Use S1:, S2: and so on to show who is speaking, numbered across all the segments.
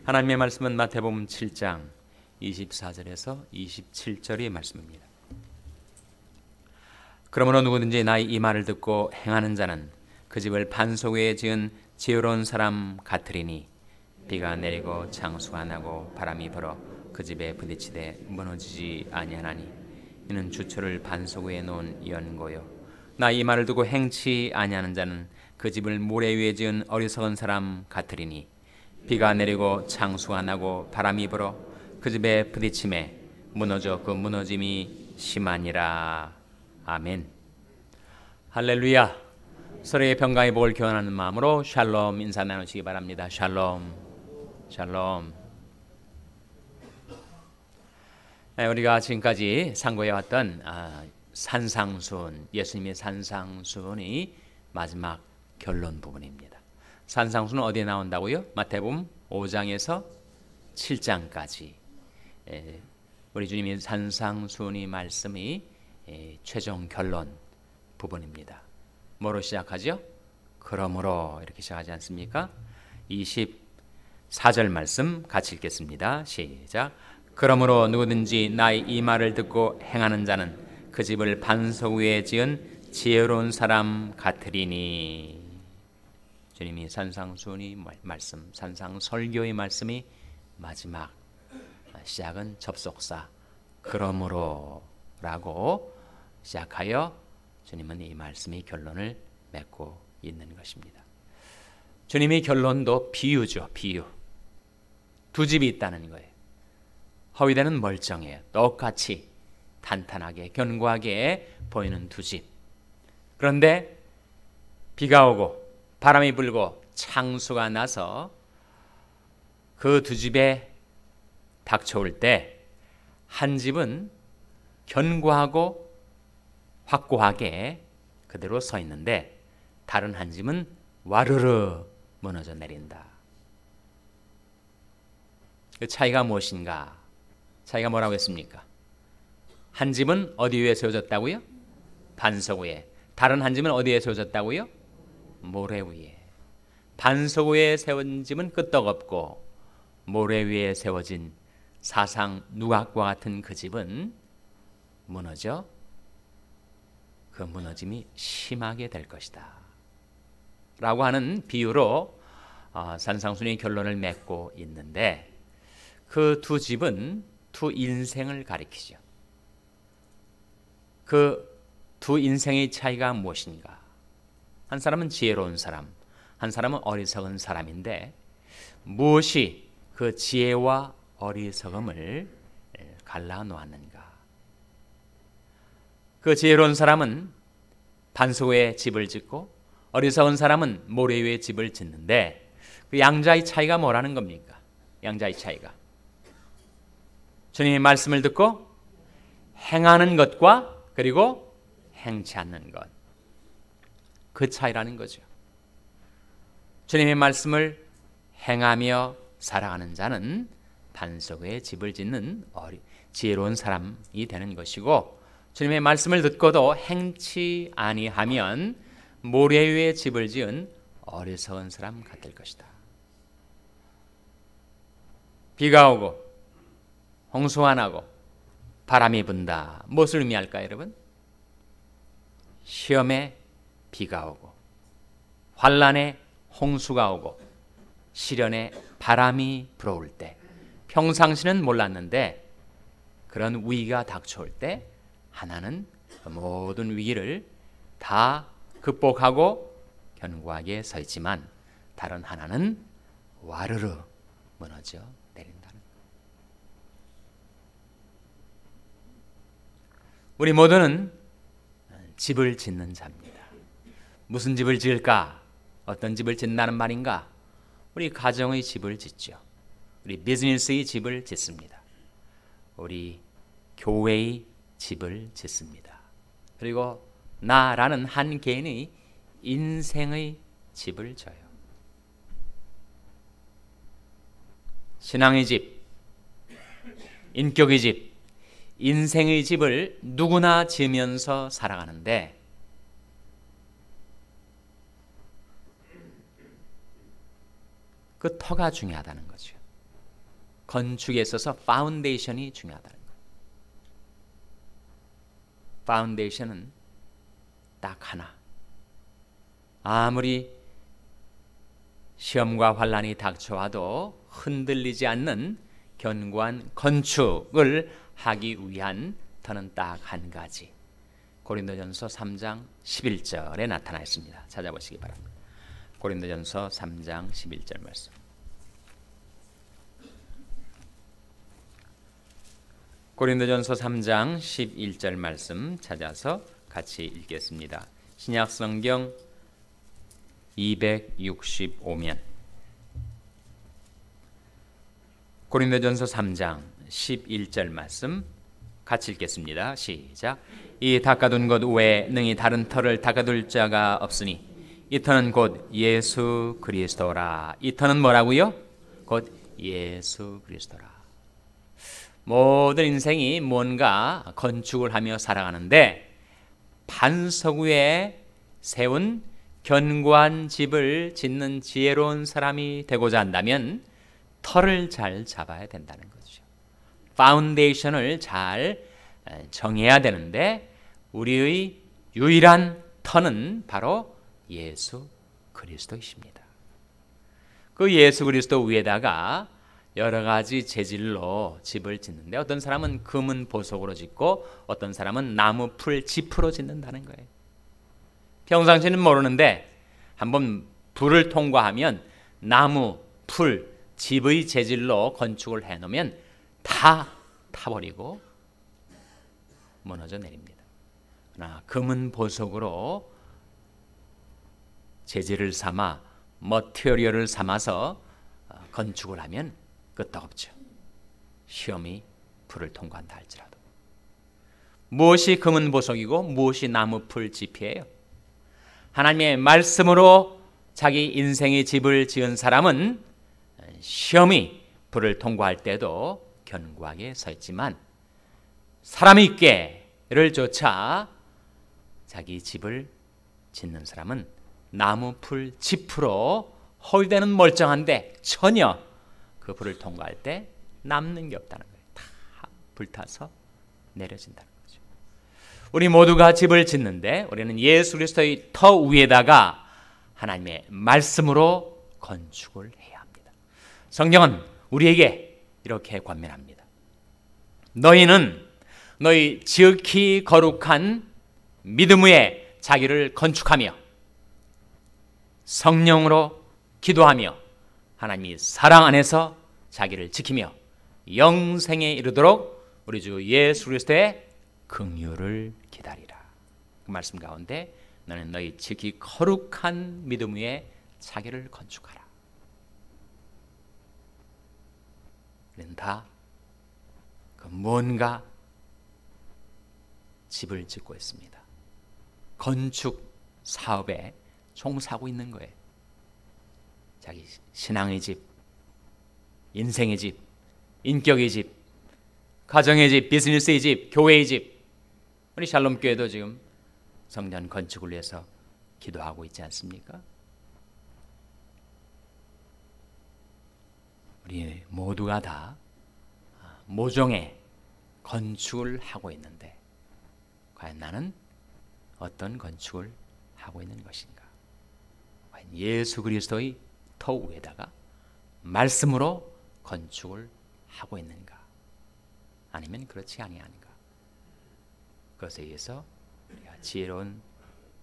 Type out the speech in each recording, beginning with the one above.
S1: 하나님의 말씀은 마태복음 7장 24절에서 27절의 말씀입니다. 그러므로 누구든지 나의 이 말을 듣고 행하는 자는 그 집을 반석 위에 지은 지혜로운 사람 같으리니 비가 내리고 창수가 나고 바람이 불어 그 집에 부딪히되 무너지지 아니하나니 이는 주초를 반석 위에 놓은 연고요. 나 이 말을 듣고 행치 아니하는 자는 그 집을 모래 위에 지은 어리석은 사람 같으리니 비가 내리고 창수가 나고 바람이 불어 그 집에 부딪힘에 무너져 그 무너짐이 심하니라. 아멘. 할렐루야. 서로의 평강의 복을 교환하는 마음으로 샬롬 인사 나누시기 바랍니다. 샬롬. 샬롬. 우리가 지금까지 상고해왔던 산상수훈, 예수님의 산상수훈이 마지막 결론 부분입니다. 산상수훈은 어디에 나온다고요? 마태복음 5장에서 7장까지 우리 주님의 산상수훈의 말씀이 최종 결론 부분입니다. 뭐로 시작하죠? 그러므로 이렇게 시작하지 않습니까? 24절 말씀 같이 읽겠습니다. 시작. 그러므로 누구든지 나의 이 말을 듣고 행하는 자는 그 집을 반석 위에 지은 지혜로운 사람 같으리니. 주님이 산상수훈의 말씀, 산상설교의 말씀이 마지막 시작은 접속사 그러므로 라고 시작하여 주님은 이 말씀의 결론을 맺고 있는 것입니다. 주님의 결론도 비유죠. 비유. 두 집이 있다는 거예요. 허위대는 멀쩡해요. 똑같이 탄탄하게 견고하게 보이는 두 집. 그런데 비가 오고 바람이 불고 창수가 나서 그 두 집에 닥쳐올 때 한 집은 견고하고 확고하게 그대로 서 있는데 다른 한 집은 와르르 무너져 내린다. 그 차이가 무엇인가? 차이가 뭐라고 했습니까? 한 집은 어디 위에 세워졌다고요? 반석 위에. 다른 한 집은 어디에 세워졌다고요? 모래 위에. 반석 위에 세운 집은 끄떡없고 모래 위에 세워진 사상 누각과 같은 그 집은 무너져 그 무너짐이 심하게 될 것이다 라고 하는 비유로 산상수훈의 결론을 맺고 있는데 그 두 집은 두 인생을 가리키죠. 그 두 인생의 차이가 무엇인가? 한 사람은 지혜로운 사람, 한 사람은 어리석은 사람인데 무엇이 그 지혜와 어리석음을 갈라놓았는가? 그 지혜로운 사람은 반석 위에 집을 짓고 어리석은 사람은 모래 위에 집을 짓는데 그 양자의 차이가 뭐라는 겁니까? 양자의 차이가 주님의 말씀을 듣고 행하는 것과 그리고 행치 않는 것, 그 차이라는 거죠. 주님의 말씀을 행하며 살아가는 자는 반석 위에 집을 짓는 지혜로운 사람이 되는 것이고 주님의 말씀을 듣고도 행치 아니하면 모래 위에 집을 지은 어리석은 사람 같을 것이다. 비가 오고 홍수가 나고 바람이 분다. 무엇을 의미할까요, 여러분? 시험에 비가 오고 환난에 홍수가 오고 시련에 바람이 불어올 때 평상시는 몰랐는데 그런 위기가 닥쳐올 때 하나는 그 모든 위기를 다 극복하고 견고하게 서 있지만 다른 하나는 와르르 무너져 내린다는 것. 우리 모두는 집을 짓는 자입니다. 무슨 집을 지을까? 어떤 집을 짓는다는 말인가? 우리 가정의 집을 짓죠. 우리 비즈니스의 집을 짓습니다. 우리 교회의 집을 짓습니다. 그리고 나라는 한 개인의 인생의 집을 져요. 신앙의 집, 인격의 집, 인생의 집을 누구나 지으면서 살아가는데 그 터가 중요하다는 거죠. 건축에 있어서 파운데이션이 중요하다는 거예요. 파운데이션은 딱 하나. 아무리 시험과 환란이 닥쳐와도 흔들리지 않는 견고한 건축을 하기 위한 터는 딱 한 가지. 고린도전서 3장 11절에 나타나 있습니다. 찾아보시기 바랍니다. 고린도전서 3장 11절 말씀. 고린도전서 3장 11절 말씀 찾아서 같이 읽겠습니다. 신약 성경 265면 고린도전서 3장 11절 말씀 같이 읽겠습니다. 시작. 이 닦아둔 것 외에 능히 다른 터를 닦아둘 자가 없으니 이 터는 곧 예수 그리스도라. 이 터는 뭐라고요? 곧 예수 그리스도라. 모든 인생이 뭔가 건축을 하며 살아가는데 반석 위에 세운 견고한 집을 짓는 지혜로운 사람이 되고자 한다면 터를 잘 잡아야 된다는 거죠. 파운데이션을 잘 정해야 되는데 우리의 유일한 터는 바로 예수 그리스도이십니다. 그 예수 그리스도 위에다가 여러 가지 재질로 집을 짓는데 어떤 사람은 금은 보석으로 짓고 어떤 사람은 나무 풀 지프로 짓는다는 거예요. 평상시는 모르는데 한번 불을 통과하면 나무, 풀, 집의 재질로 건축을 해놓으면 다 타버리고 무너져 내립니다. 그러나 금은 보석으로 재질을 삼아 머티리얼을 삼아서 건축을 하면 끄떡없죠. 시험이 불을 통과한다 할지라도. 무엇이 금은 보석이고 무엇이 나무 풀 지피예요? 하나님의 말씀으로 자기 인생의 집을 지은 사람은 시험이 불을 통과할 때도 견고하게 서 있지만 사람이 있게를 조차 자기 집을 짓는 사람은 나무 풀 지프로 홀대는 멀쩡한데 전혀 그 불을 통과할 때 남는 게 없다는 거예요. 다 불타서 내려진다는 거죠. 우리 모두가 집을 짓는데 우리는 예수 그리스도의 터 위에다가 하나님의 말씀으로 건축을 해야 합니다. 성경은 우리에게 이렇게 권면합니다. 너희는 너희 지극히 거룩한 믿음 위에 자기를 건축하며 성령으로 기도하며 하나님이 사랑 안에서 자기를 지키며 영생에 이르도록 우리 주 예수 그리스도의 긍휼을 기다리라. 그 말씀 가운데 너는 너희 지극히 거룩한 믿음 위에 자기를 건축하라. 우리는 다 그 뭔가 집을 짓고 있습니다. 건축 사업에 종사하고 있는 거예요. 자기 신앙의 집, 인생의 집, 인격의 집, 가정의 집, 비즈니스의 집, 교회의 집. 우리 샬롬 교회도 지금 성전 건축을 위해서 기도하고 있지 않습니까? 우리 모두가 다 모종의 건축을 하고 있는데 과연 나는 어떤 건축을 하고 있는 것인가? 과연 예수 그리스도의 터 위에다가 말씀으로 건축을 하고 있는가? 아니면 그렇지 아니한가? 그것에 의해서 우리가 지혜로운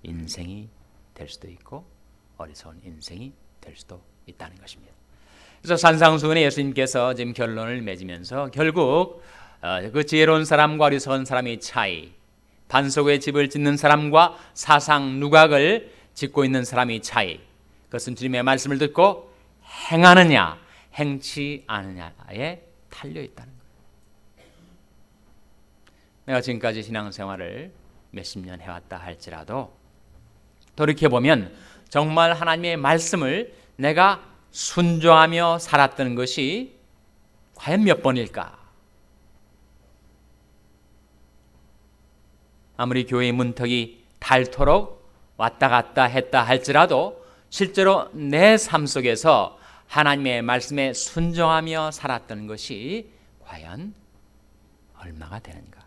S1: 인생이 될 수도 있고 어리석은 인생이 될 수도 있다는 것입니다. 그래서 산상수훈에 예수님께서 지금 결론을 맺으면서 결국 그 지혜로운 사람과 어리석은 사람의 차이, 반석의 집을 짓는 사람과 사상 누각을 짓고 있는 사람의 차이, 그것은 주님의 말씀을 듣고 행하느냐 행치 않느냐에 달려있다는 거예요. 내가 지금까지 신앙생활을 몇십 년 해왔다 할지라도 돌이켜보면 정말 하나님의 말씀을 내가 순종하며 살았던 것이 과연 몇 번일까? 아무리 교회의 문턱이 닳도록 왔다 갔다 했다 할지라도 실제로 내 삶 속에서 하나님의 말씀에 순종하며 살았던 것이 과연 얼마가 되는가?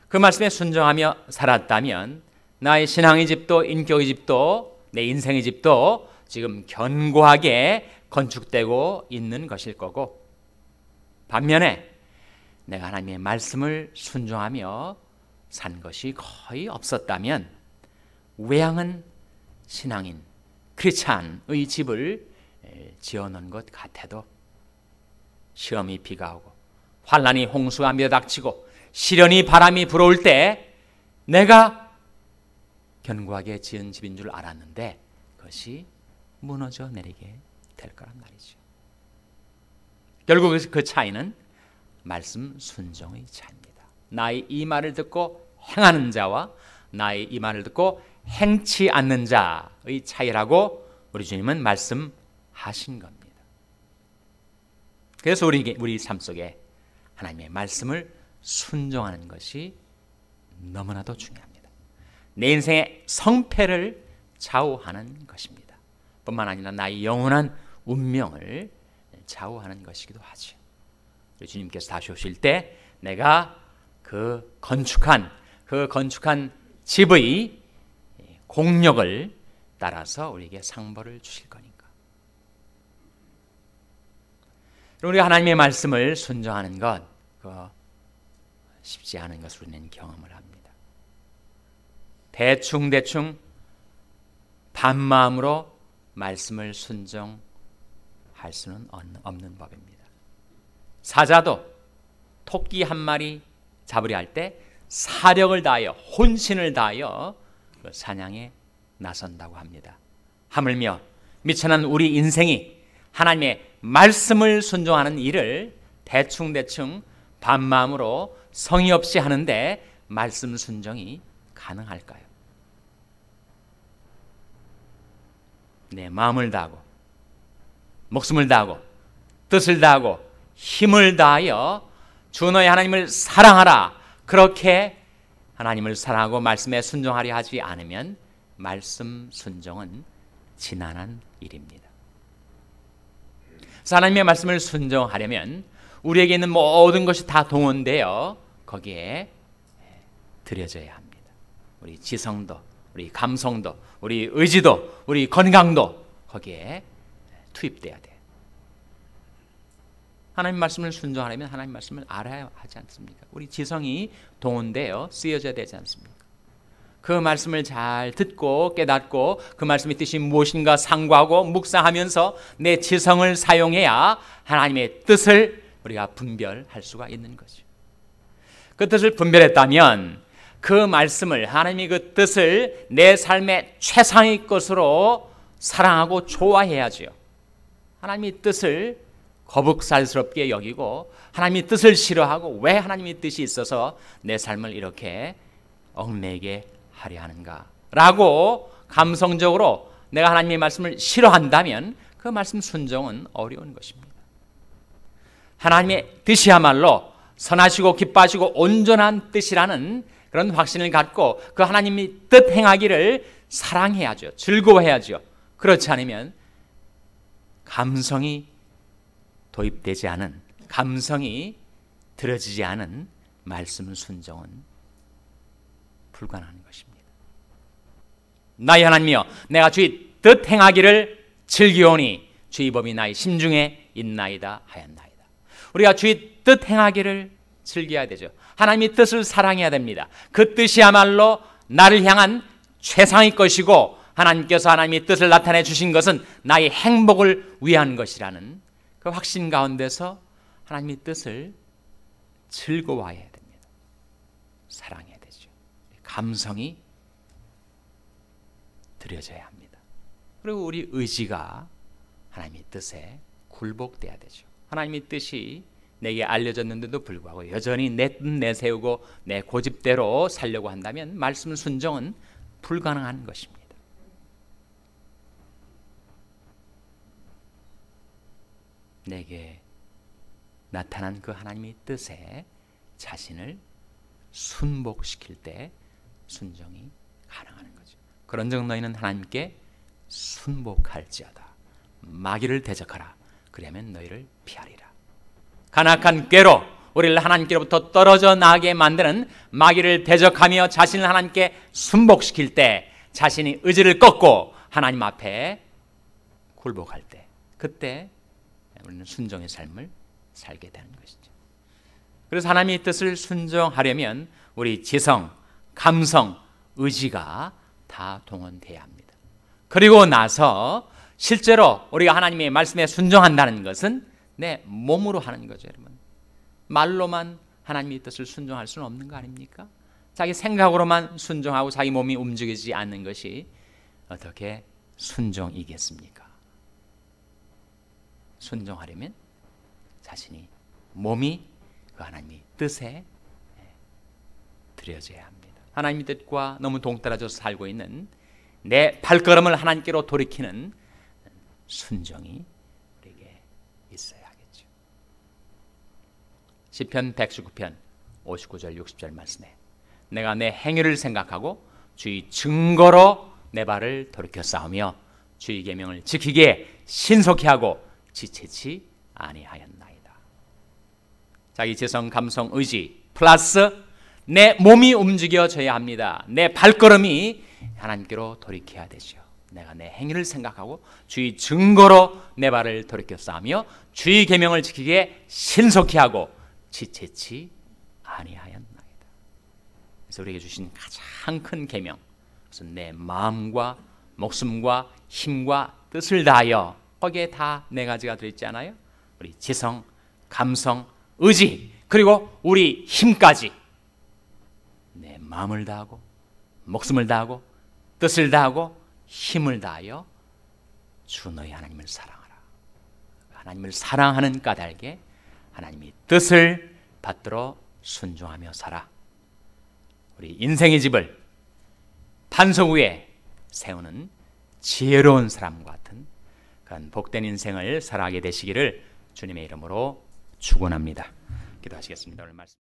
S1: 그 말씀에 순종하며 살았다면 나의 신앙의 집도, 인격의 집도, 내 인생의 집도 지금 견고하게 건축되고 있는 것일 거고, 반면에 내가 하나님의 말씀을 순종하며 산 것이 거의 없었다면 외양은 신앙인 크리스찬의 집을 지어놓은 것 같아도 시험이 비가 오고 환란이 홍수가 밀어닥치고 시련이 바람이 불어올 때 내가 견고하게 지은 집인 줄 알았는데 그것이 무너져 내리게 될 거란 말이죠. 결국 그 차이는 말씀 순종의 차이입니다. 나의 이 말을 듣고 행하는 자와 나의 이 말을 듣고 행치 않는 자의 차이라고 우리 주님은 말씀하신 겁니다. 그래서 우리 삶 속에 하나님의 말씀을 순종하는 것이 너무나도 중요합니다. 내 인생의 성패를 좌우하는 것입니다. 뿐만 아니라 나의 영원한 운명을 좌우하는 것이기도 하죠. 우리 주님께서 다시 오실 때 내가 그 건축한 집의 공력을 따라서 우리에게 상벌을 주실 거니까. 우리가 하나님의 말씀을 순종하는 것 쉽지 않은 것을 우리는 경험을 합니다. 대충 반마음으로 말씀을 순종할 수는 없는 법입니다. 사자도 토끼 한 마리 잡으려 할 때 사력을 다하여 혼신을 다하여 그 사냥에 나선다고 합니다. 하물며 미천한 우리 인생이 하나님의 말씀을 순종하는 일을 대충 반마음으로 성의 없이 하는데 말씀 순종이 가능할까요? 내 마음을 다하고 목숨을 다하고 뜻을 다하고 힘을 다하여 주 너의 하나님을 사랑하라, 그렇게 하나님을 사랑하고 말씀에 순종하려 하지 않으면 말씀 순종은 지난한 일입니다. 그래서 하나님의 말씀을 순종하려면 우리에게 있는 모든 것이 다 동원되어 거기에 들여져야 합니다. 우리 지성도, 우리 감성도, 우리 의지도, 우리 건강도 거기에 투입돼야 돼요. 하나님 말씀을 순종하려면 하나님 말씀을 알아야 하지 않습니까? 우리 지성이 동원되어 쓰여져야 되지 않습니까? 그 말씀을 잘 듣고 깨닫고 그 말씀의 뜻이 무엇인가 상고하고 묵상하면서 내 지성을 사용해야 하나님의 뜻을 우리가 분별할 수가 있는 거죠. 그 뜻을 분별했다면 그 말씀을, 하나님의 그 뜻을 내 삶의 최상의 것으로 사랑하고 좋아해야죠. 하나님의 뜻을 거북살스럽게 여기고 하나님의 뜻을 싫어하고 왜 하나님의 뜻이 있어서 내 삶을 이렇게 얽매게 하려 하는가 라고 감성적으로 내가 하나님의 말씀을 싫어한다면 그 말씀 순종은 어려운 것입니다. 하나님의 뜻이야말로 선하시고 기뻐하시고 온전한 뜻이라는 그런 확신을 갖고 그 하나님의 뜻 행하기를 사랑해야죠. 즐거워해야죠. 그렇지 않으면 감성이 도입되지 않은, 감성이 들어지지 않은 말씀 순종은 불가능한 것입니다. 나의 하나님이여, 내가 주의 뜻 행하기를 즐기오니 주의 법이 나의 심중에 있나이다 하였나이다. 우리가 주의 뜻 행하기를 즐겨야 되죠. 하나님의 뜻을 사랑해야 됩니다. 그 뜻이야말로 나를 향한 최상의 것이고 하나님께서 하나님의 뜻을 나타내 주신 것은 나의 행복을 위한 것이라는 그 확신 가운데서 하나님의 뜻을 즐거워해야 됩니다. 사랑해야 되죠. 감성이 들여져야 합니다. 그리고 우리 의지가 하나님의 뜻에 굴복돼야 되죠. 하나님의 뜻이 내게 알려졌는데도 불구하고 여전히 내 뜻 내세우고 내 고집대로 살려고 한다면 말씀 순종은 불가능한 것입니다. 내게 나타난 그 하나님의 뜻에 자신을 순복시킬 때 순종이 가능한 거죠. 그런즉 너희는 하나님께 순복할지어다. 마귀를 대적하라. 그리하면 너희를 피하리라. 간악한 꾀로 우리를 하나님께로부터 떨어져 나가게 만드는 마귀를 대적하며 자신을 하나님께 순복시킬 때, 자신이 의지를 꺾고 하나님 앞에 굴복할 때, 그때 우리는 순종의 삶을 살게 되는 것이죠. 그래서 하나님의 뜻을 순종하려면 우리 지성, 감성, 의지가 다 동원돼야 합니다. 그리고 나서 실제로 우리가 하나님의 말씀에 순종한다는 것은 내 몸으로 하는 거죠, 여러분. 말로만 하나님의 뜻을 순종할 수는 없는 거 아닙니까? 자기 생각으로만 순종하고 자기 몸이 움직이지 않는 것이 어떻게 순종이겠습니까? 순종하려면 자신이 몸이 그 하나님의 뜻에 드려져야 합니다. 하나님의 뜻과 너무 동떨어져서 살고 있는 내 발걸음을 하나님께로 돌이키는 순종이 우리에게 있어야 하겠죠. 시편 119편 59절 60절 말씀에 내가 내 행위를 생각하고 주의 증거로 내 발을 돌이켜 싸우며 주의 계명을 지키기에 신속히 하고 지체치 아니하였나이다. 자기 지성, 감성, 의지 플러스 내 몸이 움직여져야 합니다. 내 발걸음이 하나님께로 돌이켜야 되죠. 내가 내 행위를 생각하고 주의 증거로 내 발을 돌이켜 싸우며 주의 계명을 지키기에 신속히 하고 지체치 아니하였나이다. 그래서 우리에게 주신 가장 큰 계명, 그것은 내 마음과 목숨과 힘과 뜻을 다하여, 거기에 다 네 가지가 들어있지 않아요? 우리 지성, 감성, 의지, 그리고 우리 힘까지 내 마음을 다하고 목숨을 다하고 뜻을 다하고 힘을 다하여 주 너희 하나님을 사랑하라. 하나님을 사랑하는 까닭에 하나님의 뜻을 받들어 순종하며 살아. 우리 인생의 집을 반석 위에 세우는 지혜로운 사람 같은 그런 복된 인생을 살아가게 되시기를 주님의 이름으로 축원합니다. 기도하시겠습니다. 오늘 말씀